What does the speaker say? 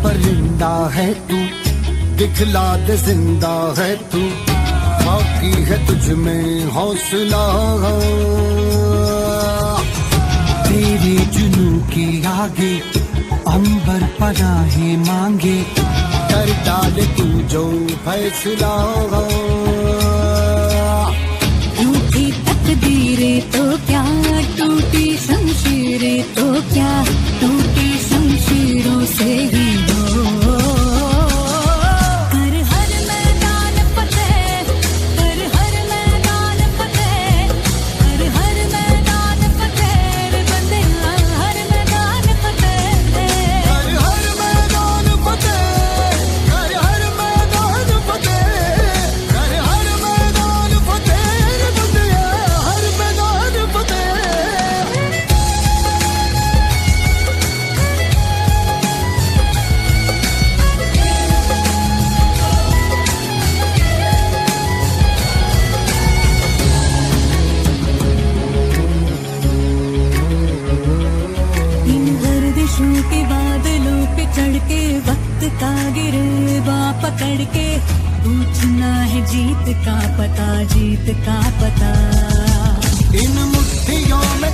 परिंदा है तू, दिखला दे जिंदा है तू, बाकी है तुझ में हौसला। तेरे जुनू के आगे अंबर पनाहे मांगे, कर डाले तू जो फैसला। टूटी तकदीरें तो क्या, टूटी शमशीरें तो क्या, टूटी शमशीरों से ही हो। कर हर मैदान फतेह, कर हर मैदान फतेह, कर हर मैदान फतेह रे बंदेया, हर मैदान फतेह। कर हर मैदान फतेह, कर हर मैदान फतेह, कर हर मैदान फतेह रे बंदेया, हर मैदान फतेह। इन गर्दिशों के बादलों पे चढ़ के, वक्त का गिरबा पकड़ के, पूछना है जीत का पता, जीत का पता। इन मुट्ठियों में